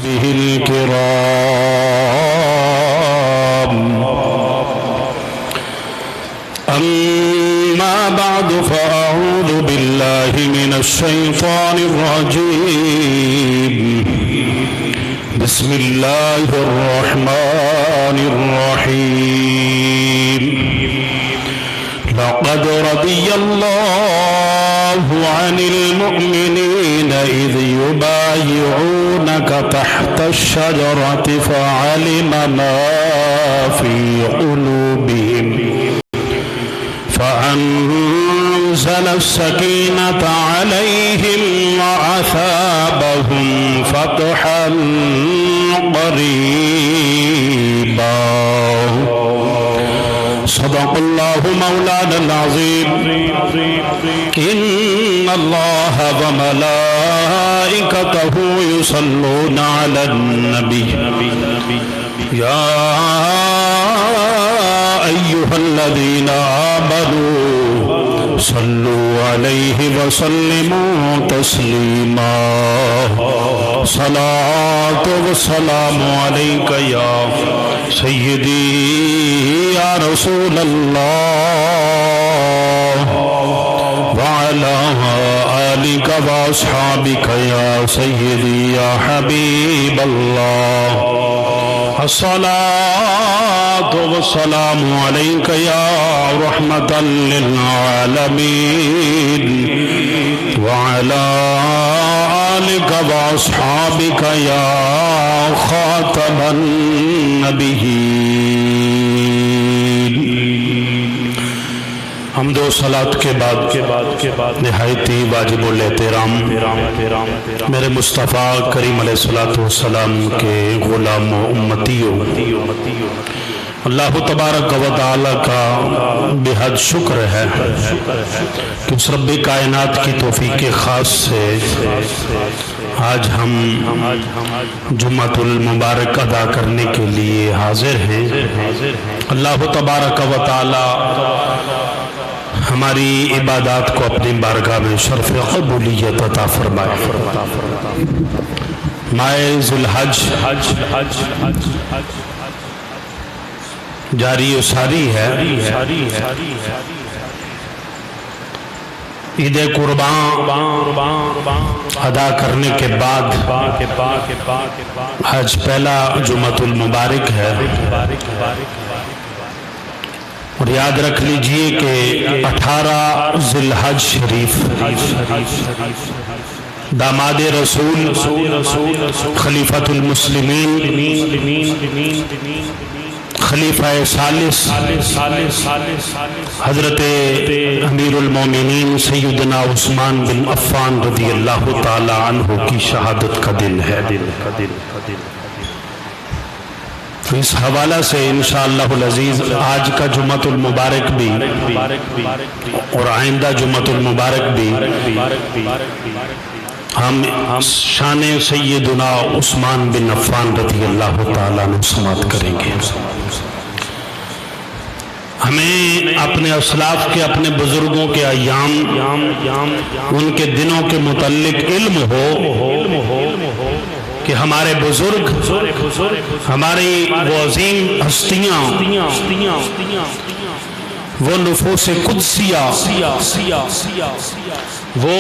وأصحابه الكرام أما بعد فأعوذ بالله من الشيطان الرجيم بسم الله الرحمن الرحيم لقد رضي الله عن المؤمنين إذ يبايعونك تحت الشجرة فعلم ما في قلوبهم فأنزل السكينة عليهم وأثابهم فتحا قريبا صدق الله مولانا العظيم إن الله وملائكته يصلون على النبي يا أيها الذين آمنوا صلوا عليه وسلموا تسليما صلاة والسلام عليك يا سيدي يا رسول الله وعلى آلك وأصحابك يا سيدي يا حبيب الله الصلاة والسلام عليك يا رحمة للعالمين وعلى آلك وأصحابك يا خاتم النبيين حمد و صلاة کے بعد نہایت ہی واجب الاحترام میرے مصطفیٰ کریم علیہ السلام کے غلام و امتیوں اللہ تبارک و تعالی کا بے حد شکر ہے کہ اس رب کائنات کی توفیق خاص سے آج ہم جمعۃ المبارک ادا کرنے کے لیے حاضر ہیں اللہ تبارک و تعالی ہماری عبادات کو اپنی بارگاہ میں شرف قبولیت عطا فرمائے ماہ ذی الحج جاری و ساری ہے عید قربان ادا کرنے کے بعد آج پہلا جمعۃ المبارک ہے اور یاد رکھ لیجئے کہ 18 ذی الحج شریف داماد رسول خلیفۃ المسلمین خلیفہ ثالث حضرت امیر المومنین سیدنا عثمان بن عفان رضی اللہ تعالی عنہ کی شہادت کا دن ہے تو اس حوالہ سے انشاءاللہ العزیز آج کا جمعۃ المبارک بھی اور آئندہ جمعۃ المبارک بھی ہم شان سیدنا عثمان بن عفان رضی اللہ تعالیٰ عنہ سماعت کریں گے ہمیں اپنے اسلاف کے اپنے بزرگوں کے ایام ان کے دنوں کے متعلق علم ہو کہ ہمارے بزرگ ہماری وہ عظیم ہستیاں وہ نفوس قدسیہ وہ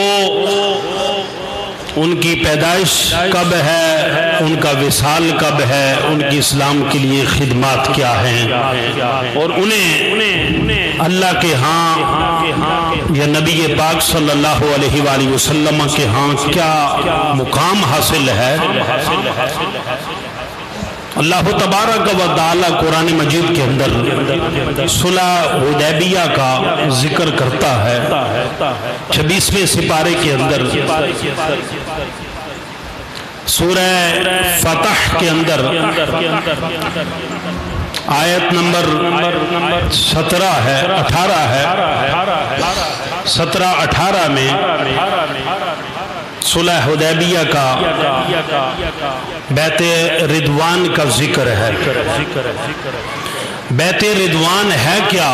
ان کی پیدائش کب ہے ان کا وصال کب ہے ان کی اسلام کے لیے خدمات کیا ہیں اور انہیں اللہ کے ہاں یا نبی پاک صلی اللہ علیہ وآلہ وسلم کے ہاں کیا مقام حاصل ہے اللہ تبارک و تعالی قرآن مجید کے اندر صلح حدیبیہ کا ذکر کرتا ہے 26ویں سپارے کے اندر سورہ فتح کے اندر آیت نمبر 17 ہے 18 ہے 17-18 میں صلح حدیبیہ کا بیعت رضوان کا ذکر ہے. بیعت رضوان ہے کیا؟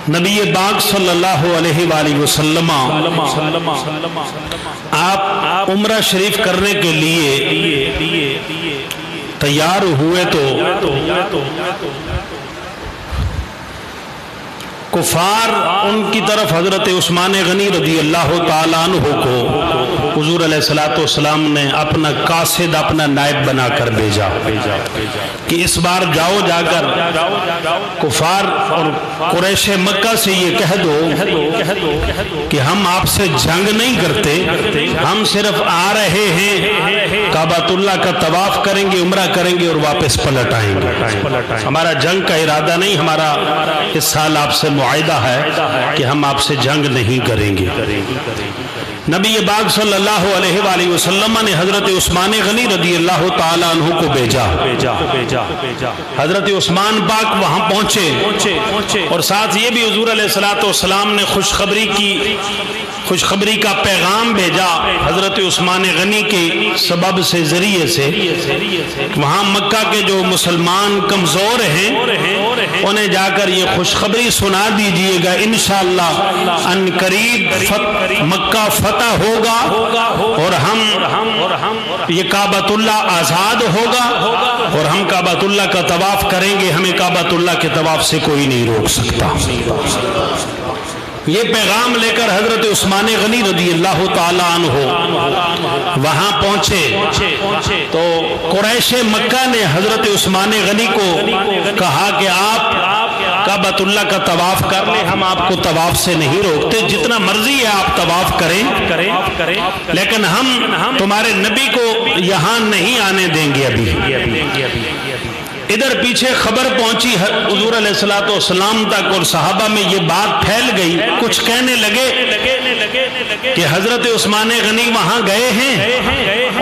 نبی پاک صلی اللہ علیہ وآلہ وسلم آپ عمرہ شریف کرنے کے لیے تیار ہوئے تو کفار ان کی طرف حضرت عثمان غنی رضی اللہ تعالیٰ عنہ کو حضور علیہ السلام نے اپنا قاصد، اپنا نائب بنا کر بھیجا کہ اس بار جاؤ، جا کر کفار اور قریش مکہ سے یہ کہہ دو کہ ہم آپ سے جنگ نہیں کرتے، ہم صرف آ رہے ہیں، کعبۃ اللہ کا طواف کریں گے، عمرہ کریں گے اور واپس پلٹ آئیں گے، ہمارا جنگ کا ارادہ نہیں، ہمارا اس سال آپ سے معاہدہ ہے کہ ہم آپ سے جنگ نہیں کریں گے۔ نبی پاک صلی اللہ علیہ وآلہ وسلم نے حضرت عثمان غنی رضی اللہ تعالیٰ عنہ کو بھیجا۔ حضرت عثمان پاک وہاں پہنچے اور ساتھ یہ بھی حضور علیہ السلام نے خوشخبری کا پیغام بھیجا حضرت عثمان غنی کے سبب سے، ذریعے سے، وہاں مکہ کے جو مسلمان کمزور ہیں انہیں جا کر یہ خوشخبری سنا دیجئے گا، انشاءاللہ ان قریب مکہ فتح ہوگا اور ہم یہ کعبۃ اللہ آزاد ہوگا اور ہم کعبۃ اللہ کا طواف کریں گے، ہمیں کعبۃ اللہ کے طواف سے کوئی نہیں روک سکتا۔ یہ پیغام لے کر حضرت عثمان غنی رضی اللہ تعالیٰ عنہ وہاں پہنچے تو قریش مکہ نے حضرت عثمان غنی کو کہا کہ آپ کعبۃ اللہ کا طواف کر لیں، ہم آپ کو طواف سے نہیں روکتے، جتنا مرضی ہے آپ طواف کریں، لیکن ہم تمہارے نبی کو یہاں نہیں آنے دیں گے ابھی۔ ادھر پیچھے خبر پہنچی حضور علیہ السلام تک اور صحابہ میں یہ بات پھیل گئی، کچھ کہنے لگے کہ حضرت عثمان غنی وہاں گئے ہیں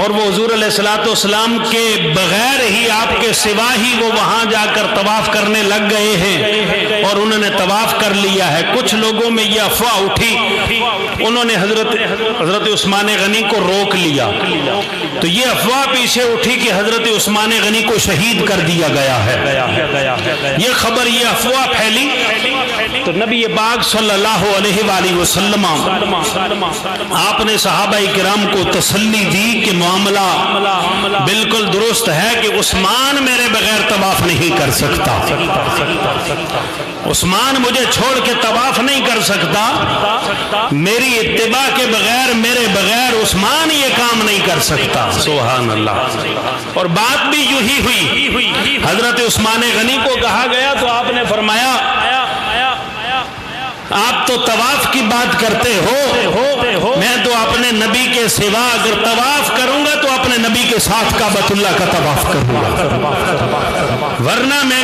اور وہ حضور علیہ السلام کے بغیر ہی، آپ کے سوا ہی وہ وہاں جا کر طواف کرنے لگ گئے ہیں اور انہوں نے طواف کر لیا ہے۔ کچھ لوگوں میں یہ افواہ اٹھی، انہوں نے حضرت عثمان غنی کو روک لیا، تو یہ افواہ پیچھے اٹھی کہ حضرت عثمان غنی کو شہید کر دیا گیا ہے۔ یہ خبر، یہ افواہ پھیلی تو نبی پاک صلی اللہ علیہ وآلہ وسلم آپ نے صحابہ کرام کو تسلی دی کہ معاملہ بالکل درست ہے کہ عثمان میرے بغیر طواف نہیں کر سکتا، عثمان مجھے چھوڑ کے طواف نہیں کر سکتا، میری اتباع کے بغیر، میرے بغیر عثمان یہ کام نہیں کر سکتا۔ سبحان اللہ۔ اور بات بھی یوں ہی ہوئی، حضرت عثمان غنی کو کہا گیا تو آپ نے فرمایا آپ تو طواف کی بات کرتے ہو، میں تو اپنے نبی کے سوا اگر طواف کروں گا تو اپنے نبی کے ساتھ کعبۃ اللہ کا طواف کروں گا، ورنہ میں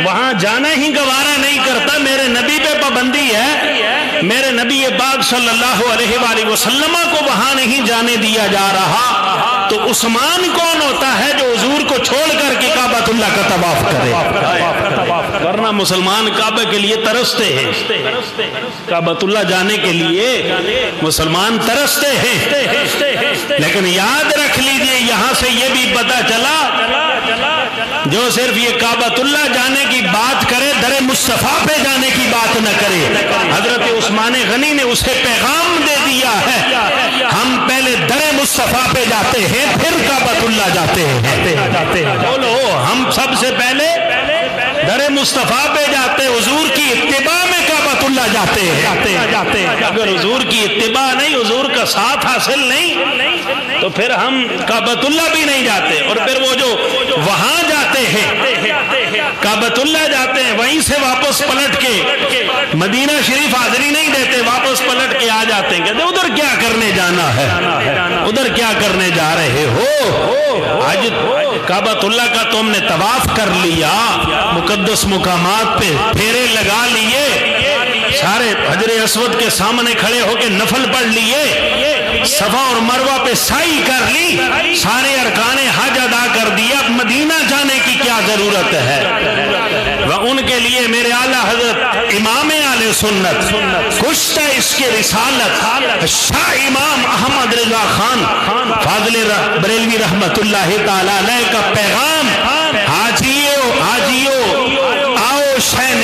وہاں جانا ہی گوارا نہیں کرتا، میرے نبی پہ پابندی ہے، میرے نبی پاک صلی اللہ علیہ وآلہ وسلم کو وہاں نہیں جانے دیا جا رہا، تو عثمان کون ہوتا ہے جو حضور کو چھوڑ کر کے کعبۃ اللہ کا طواف کرے؟ ورنہ مسلمان کعبہ کے لیے ترستے ہیں، کعبۃ اللہ جانے کے لیے مسلمان ترستے ہیں، لیکن یاد رکھ لیجئے یہاں سے یہ بھی پتہ چلا جو صرف یہ کعبۃ اللہ جانے کی بات کرے، در مصطفیٰ پہ جانے کی بات نہ کرے۔ حضرت عثمان غنی نے اسے پیغام دے دیا ہے، ہم پہلے در مصطفیٰ پہ جاتے ہیں پھر کعبۃ اللہ جاتے ہیں۔ بولو، ہم سب سے پہلے در مصطفیٰ پہ جاتے، حضور کی اتباع میں کعبۃ اللہ جاتے ہیں۔ اگر حضور کی اتباع نہیں، حضور کا ساتھ حاصل نہیں، تو پھر ہم کعبۃ اللہ بھی نہیں جاتے۔ اور پھر وہ جو وہاں جاتے ہیں، کعبۃ اللہ جاتے ہیں، وہیں سے واپس پلٹ کے مدینہ شریف حاضری نہیں دیتے، واپس پلٹ کے آ جاتے ہیں، کہتے ادھر کیا کرنے جانا ہے، ادھر کیا کرنے جا رہے ہو؟ آج کعبۃ اللہ کا تم نے طواف کر لیا، مقدس مقامات پہ پھیرے لگا لیے، سارے حجر اسود کے سامنے کھڑے ہو کے نفل پڑھ لیے، صفا اور مروہ پہ سعی کر لی، سارے ارکان حج ادا کر دیا، مدینہ جانے کی کیا ضرورت ہے؟ ان کے لیے میرے اعلیٰ حضرت امام اہل سنت کشتہ اس کے رسالت شاہ امام احمد رضا خان فاضل بریلوی رحمت اللہ تعالی علیہ کا پیغام، حاجیو آؤ شہ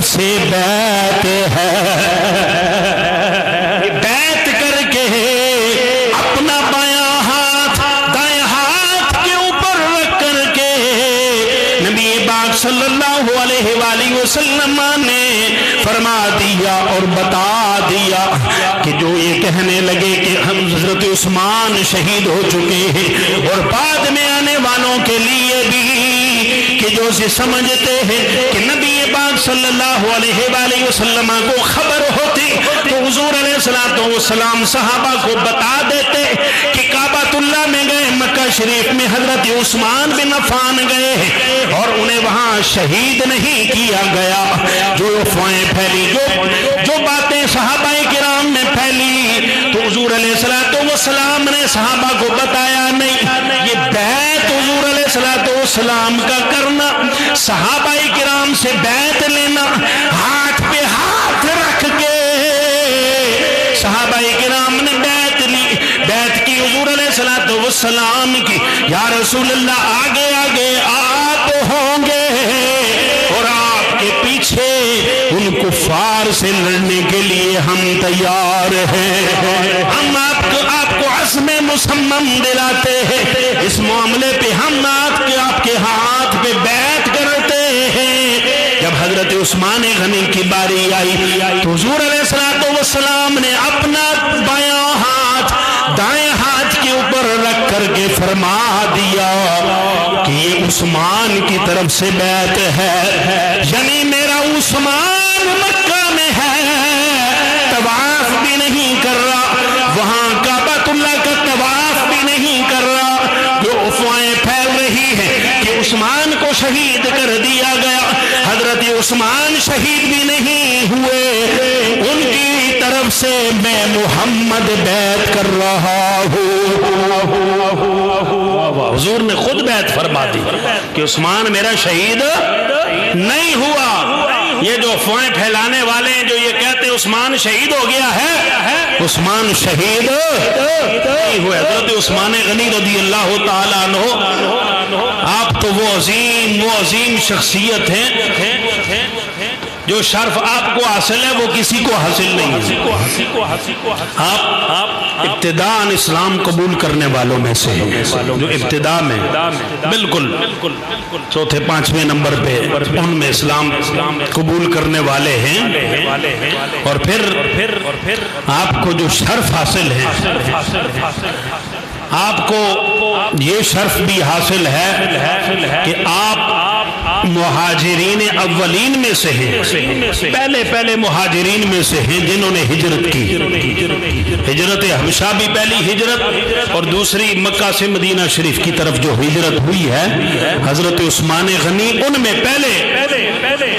طرف سے بیعت ہے، بیعت کر کے اپنا بایاں ہاتھ دائیں ہاتھ کے اوپر رکھ کر کے نبی پاک صلی اللہ علیہ وآلہ وسلم نے فرما دیا اور بتا دیا کہ جو یہ کہنے لگے کہ ہم حضرت عثمان شہید ہو چکے ہیں، اور بعد میں آنے والوں کے لیے بھی کہ جو سے سمجھتے ہیں کہ نبی پاک صلی اللہ علیہ وآلہ وسلم کو خبر ہوتی تو حضور علیہ السلام صحابہ کو بتا دیتے کہ کعبۃ اللہ میں گئے، مکہ شریف میں حضرت عثمان بن عفان گئے اور انہیں وہاں شہید نہیں کیا گیا۔ جو افواہیں پھیلی، جو باتیں صحابہ کرام میں پھیلی، تو حضور علیہ السلام نے صحابہ کو بتایا نہیں، یہ بیعت حضور علیہ السلام کا کرنا، صحابہ کرام سے بیعت لینا، ہاتھ پہ ہاتھ رکھ کے صحابہ کرام نے بیعت لی، بیعت کی حضور علیہ السلام کی، یا رسول اللہ آگے آگے آپ ہوں گے اور آپ کے پیچھے ان کفار سے لڑنے کے لیے ہم تیار ہیں، ہم آپ کو عزم مصمم دلاتے ہیں، اس معاملے پہ ہم آپ کے ہاتھ پہ بیعت کرتے ہیں۔ جب حضرت عثمان غنی کی باری آئی تو حضور علیہ السلام نے اپنا بایاں ہاتھ دائیں ہاتھ کے اوپر رکھ کر کے فرما دیا کہ یہ عثمان کی طرف سے بیعت ہے، یعنی میرا عثمان مکہ میں ہے، طواف بھی نہیں کر رہا، وہاں کعبۃ اللہ کا طواف بھی نہیں کر رہا، جو افواہیں پھیل رہی ہیں کہ عثمان کو شہید کر دیا گیا، حضرت عثمان شہید بھی نہیں ہوئے، ان کی طرف سے میں محمد بیعت کر رہا ہوں۔ حضور نے خود بیعت فرما دی کہ عثمان میرا شہید نہیں ہوا۔ یہ جو افواہیں پھیلانے والے ہیں جو یہ کہتے ہیں عثمان شہید ہو گیا ہے، عثمان شہید نہیں ہوئے۔ حضرت عثمان غنی رضی اللہ تعالیٰ عنہ، آپ تو وہ عظیم شخصیت ہیں جو شرف آپ کو حاصل ہے وہ کسی کو حاصل نہیں ہے۔ آپ ابتداءً اسلام قبول کرنے والوں میں سے ہیں، جو ابتداء میں بالکل چوتھے پانچویں نمبر پہ ان میں اسلام قبول کرنے والے ہیں، اور پھر آپ کو جو شرف حاصل ہے، آپ کو یہ شرف بھی حاصل ہے کہ آپ مہاجرین اولین میں سے ہیں، پہلے مہاجرین میں سے ہیں جنہوں نے ہجرت کی، ہجرت حبشہ بھی پہلی ہجرت، اور دوسری مکہ سے مدینہ شریف کی طرف جو ہجرت ہوئی ہے، حضرت عثمان غنی ان میں پہلے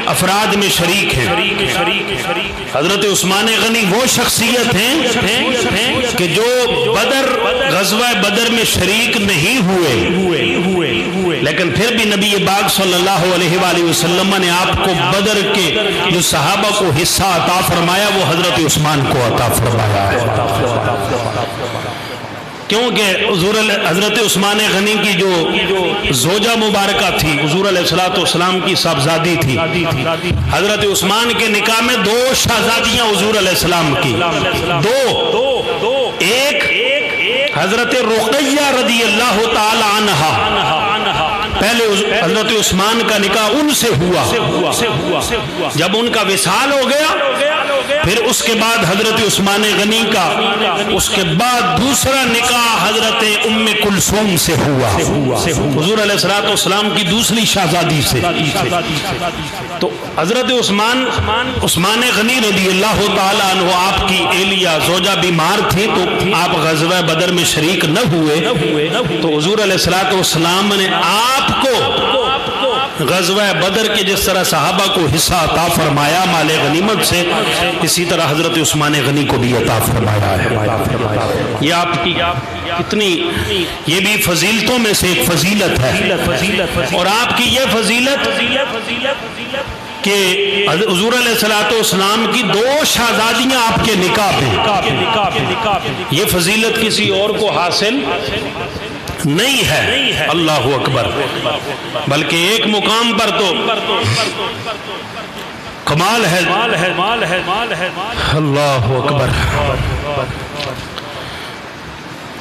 افراد میں شریک ہیں۔ حضرت عثمان غنی وہ شخصیت ہیں کہ جو غزوہ بدر میں شریک نہیں ہوئے، لیکن پھر بھی نبی پاک صلی اللہ علیہ وآلہ وسلم نے آپ کو بدر کے جو صحابہ کو حصہ عطا فرمایا وہ حضرت عثمان کو عطا فرمایا ہے، کیونکہ حضرت عثمان غنی کی جو زوجہ مبارکہ تھی حضور علیہ السلام کی صاحبزادی تھی، حضرت عثمان کے نکاح میں 2 شہزادیاں حضور علیہ السلام کی، ایک حضرت رقیہ رضی اللہ تعالی عنہ، پہلے حضرت عثمان کا نکاح ان سے ہوا، جب ان کا وصال ہو گیا پھر اس کے بعد حضرت عثمان غنی کا اس کے بعد دوسرا نکاح حضرت ام کلثوم سے ہوا، حضور علیہ السلام کی دوسری شہزادی سے۔ تو حضرت عثمان غنی رضی اللہ تعالیٰ عنہ آپ کی اہلیہ زوجہ بیمار تھی تو آپ غزوہ بدر میں شریک نہ ہوئے، تو حضور علیہ السلام نے آپ کو غزوہ بدر کے جس طرح صحابہ کو حصہ عطا فرمایا مال غنیمت سے، اسی طرح حضرت عثمان غنی کو بھی عطا فرمایا ہے۔ یہ آپ کی کتنی، یہ بھی فضیلتوں میں سے ایک فضیلت ہے، اور آپ کی یہ فضیلت کہ حضور علیہ السلام کی 2 شہزادیاں آپ کے نکاح پہ، یہ فضیلت کسی اور کو حاصل نہیں ہے، اللہ اکبر، بلکہ ایک مقام پر تو کمال ہے اللہ اکبر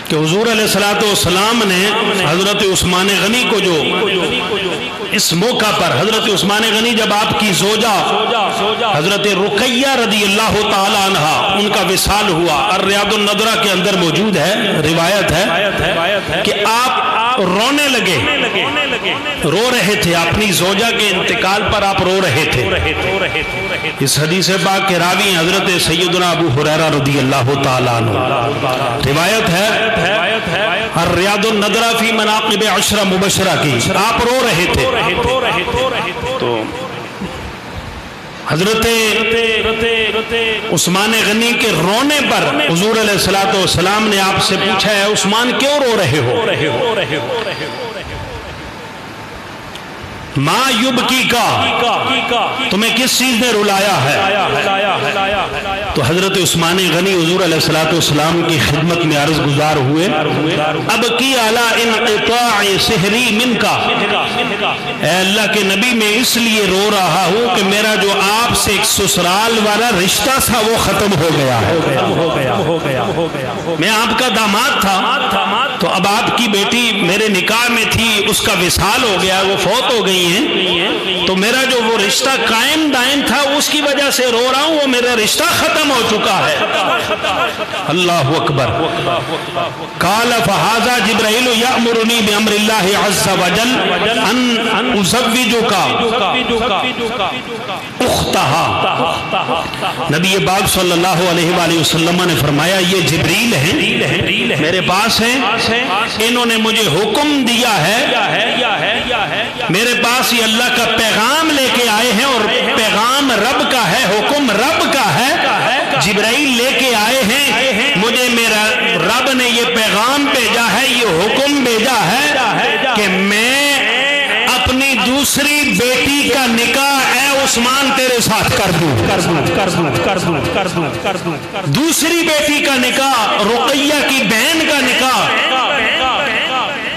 کہ حضور علیہ السلام نے حضرت عثمان غنی کو جو اس موقع پر حضرت عثمان غنی جب آپ کی زوجہ حضرت رقیہ رضی اللہ تعالی عنہ ان کا وصال ہوا، الریاض النضرہ کے اندر موجود ہے، روایت ہے کہ آپ رونے لگے، رو رہے تھے، اپنی زوجہ کے انتقال پر آپ رو رہے تھے۔ اس حدیث پاک کے راوی حضرت سیدنا ابو ہریرہ رضی اللہ تعالی عنہ، روایت ہے الریاض النضرہ فی مناقب عشرہ مبشرہ کی، آپ رو رہے تھے۔ تو حضرت عثمان غنی کے رونے پر حضور علیہ السلام نے آپ سے پوچھا ہے عثمان کیوں رو رہے ہو؟ ما یبکی کا، تمہیں کس چیز نے رلایا ہے؟ تو حضرت عثمان غنی حضور علیہ السلام کی خدمت میں عرض گزار ہوئے، اب کی اعلی انقطاع سحری من کا، اے اللہ کے نبی میں اس لیے رو رہا ہوں کہ میرا جو آپ سے ایک سسرال والا رشتہ تھا وہ ختم ہو گیا ہے۔ میں آپ کا داماد تھا، تو اب آپ کی بیٹی میرے نکاح میں تھی، اس کا وصال ہو گیا، وہ فوت ہو گئی ہیں، تو میرا جو وہ رشتہ قائم دائم تھا اس کی وجہ سے رو رہا ہوں، وہ میرا رشتہ ختم ہو چکا ہے۔ اللہ اکبر۔ قال فہذا جبرائیل یأمرنی بامر اللہ عز وجل ان ازوجک اختہا۔ نبی پاک صلی اللہ علیہ وآلہ وسلم نے فرمایا یہ جبریل ہیں، میرے پاس ہیں، انہوں نے مجھے حکم دیا ہے، میرے پاس یہ اللہ کا پیغام لے کے آئے ہیں، اور پیغام رب کا ہے، حکم رب کا ہے، جبرائیل لے کے آئے ہیں، مجھے میرا رب نے یہ پیغام بھیجا ہے، یہ حکم بھیجا ہے کہ میں اپنی دوسری بیٹی کا نکاح اے عثمان تیرے ساتھ کر دوں۔ دوسری بیٹی کا نکاح، رقیہ کی بہن کا نکاح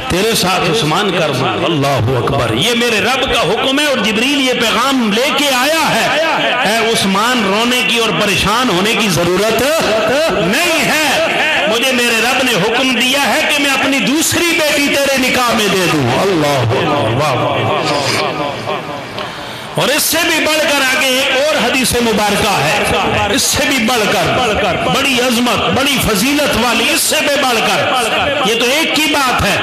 تیرے ساتھ عثمان کر دوں۔ اللہ اکبر، یہ میرے رب کا حکم ہے، اور جبریل یہ پیغام لے کے آیا ہے، اے عثمان رونے کی اور پریشان ہونے کی ضرورت نہیں ہے، مجھے میرے رب نے حکم دیا ہے کہ میں اپنی دوسری بیٹی تیرے نکاح میں دے دوں۔ اللہ اکبر۔ اور اس سے بھی بڑھ کر آگے ایک اور حدیث مبارکہ ہے، اس سے بھی بڑھ کر بڑی عظمت، بڑی فضیلت والی، اس سے بھی بڑھ کر، یہ تو ایک کی بات ہے۔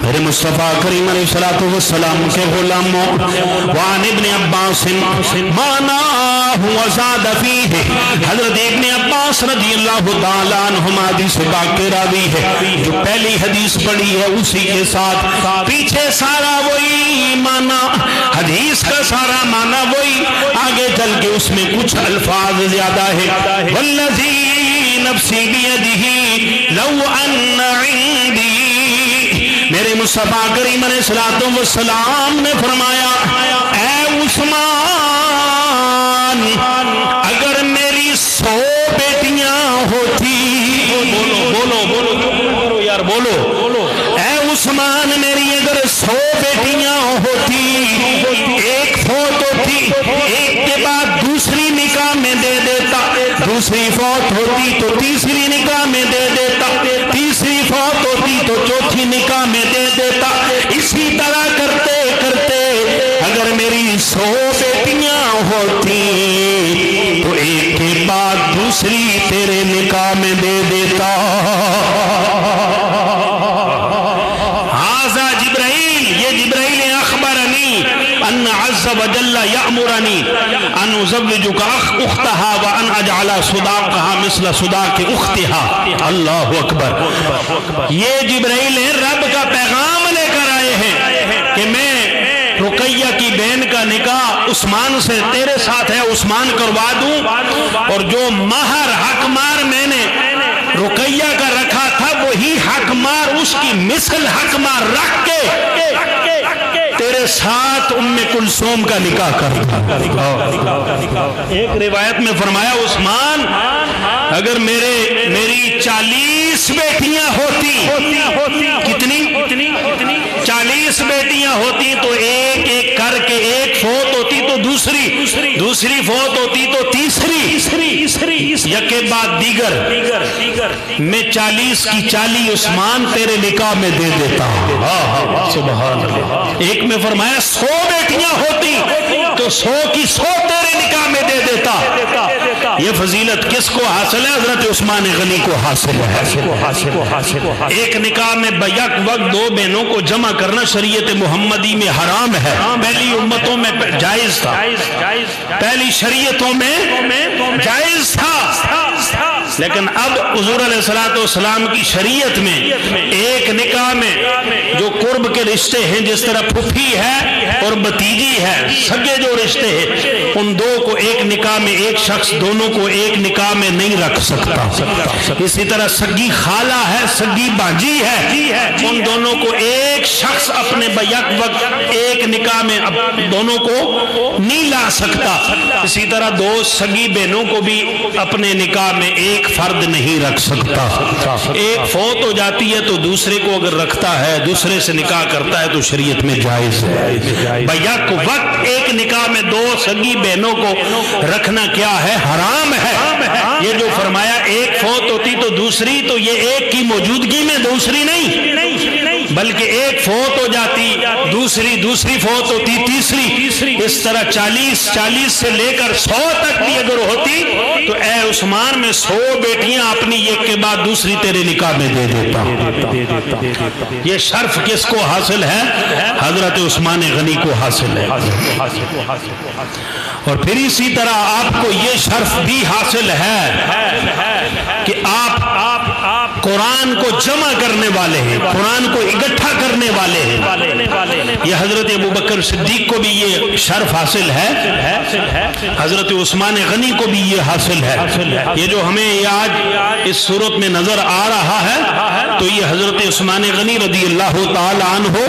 میرے مصطفیٰ کریم علیہ السلام کے غلاموں، وعن ابن عباس معناہ وزاد فیہ، حضرت ابن عباس رضی اللہ تعالیٰ عنہما حدیث پاک کے راوی ہے، جو پہلی حدیث پڑھی ہے اسی کے ساتھ پیچھے سارا وہی معنی، حدیث کا سارا معنی وہی، آگے چل کے اس میں کچھ الفاظ زیادہ ہے۔ والذی نفسی بیدہ لو ان عندی، میرے مصطفیٰ کریم علیہ السلام نے فرمایا اے عثمان، اگر میری 100 بیٹیاں ہوتی، بولو یار، بولو، اے عثمان میری اگر 100 بیٹیاں ہوتی، ایک فوت ہوتی، ایک کے بعد دوسری نکاح میں دے دیتا، دوسری فوت ہوتی تو تیسری نکاح میں دے دیتا، تیسری فوت ہوتی تو چوتھی نکاح میں دے دیتا، اسی طرح کرتے کرتے اگر میری 100 بیٹیاں ہوتی تو ایک کے بعد دوسری تیرے نکاح میں دے دیتا۔ ان عز وجل یأمرنی ان ازوجک اختہا وان اجعل صداقہا مثل صداق اختہا۔ اللہ اکبر، یہ جبرائیل رب کا پیغام لے کر آئے ہیں کہ میں رقیہ کی بہن کا نکاح عثمان سے تیرے ساتھ ہے، عثمان کروا دوں، اور جو مہر حق مار میں نے رقیہ کا رکھا تھا وہی حق مار، اس کی مثل حق مار رکھ کے تیرے ساتھ ام کلثوم کا نکاح کر دیا۔ ایک روایت میں فرمایا عثمان اگر میری 40 بیٹیاں ہوتی، کتنی 40 بیٹیاں ہوتی تو ایک ایک کر کے ایک فوت ہوتی تو دوسری فوت ہوتی تو تیسری یکے بعد دیگر میں 40 کی 40 عثمان تیرے نکاح میں دے دیتا ہوں. سبحان اللہ. ایک میں فرمایا 100 بیٹیاں ہوتی تو 100 کی 100 تیرے نکاح میں دے دیتا. یہ فضیلت کس کو حاصل ہے؟ حضرت عثمان غنی کو حاصل ہے. ایک نکاح میں بیک وقت 2 بہنوں کو جمع کرنا شریعت محمدی میں حرام ہے. پہلی امتوں میں جائز تھا, پہلی شریعتوں میں جائز تھا, لیکن اب حضور علیہ الصلوۃ والسلام کی شریعت میں ایک نکاح میں جو قرب کے رشتے ہیں, جس طرح پھوپھی ہے اور بھتیجی ہے, سگے جو رشتے ہیں, ان 2 کو ایک نکاح میں ایک شخص دونوں کو ایک نکاح میں نہیں رکھ سکتا. اسی طرح سگی خالہ ہے, سگی بانجی ہے, ان دونوں کو ایک شخص اپنے بیک وقت ایک نکاح میں دونوں کو نہیں لا سکتا. اسی طرح 2 سگی بہنوں کو بھی اپنے نکاح میں ایک فرد نہیں رکھ سکتا. ایک فوت ہو جاتی ہے تو دوسرے کو اگر رکھتا ہے, دوسرے سے نکاح کرتا ہے تو شریعت میں جائز ہے. بیک وقت ایک نکاح میں 2 سگی بہنوں کو رکھنا کیا ہے؟ حرام ہے. یہ جو فرمایا ایک فوت ہوتی تو دوسری, تو یہ ایک کی موجودگی میں دوسری نہیں, بلکہ ایک فوت ہو جاتی دوسری فوت ہوتی تیسری. اس طرح 40 سے لے کر 100 تک بھی اگر ہوتی تو اے عثمان میں 100 بیٹیاں اپنی ایک کے بعد دوسری تیرے نکاح میں دے دیتا. یہ شرف کس کو حاصل ہے؟ حضرت عثمان غنی کو حاصل ہے. اور پھر اسی طرح آپ کو یہ شرف بھی حاصل ہے کہ آپ قرآن کو جمع کرنے والے ہیں, قرآن کو اکٹھا کرنے والے ہیں. یہ حضرت ابوبکر صدیق کو بھی یہ شرف حاصل ہے, حضرت عثمان غنی کو بھی یہ حاصل ہے. یہ جو ہمیں آج اس صورت میں نظر آ رہا ہے تو یہ حضرت عثمان غنی رضی اللہ تعالی عنہ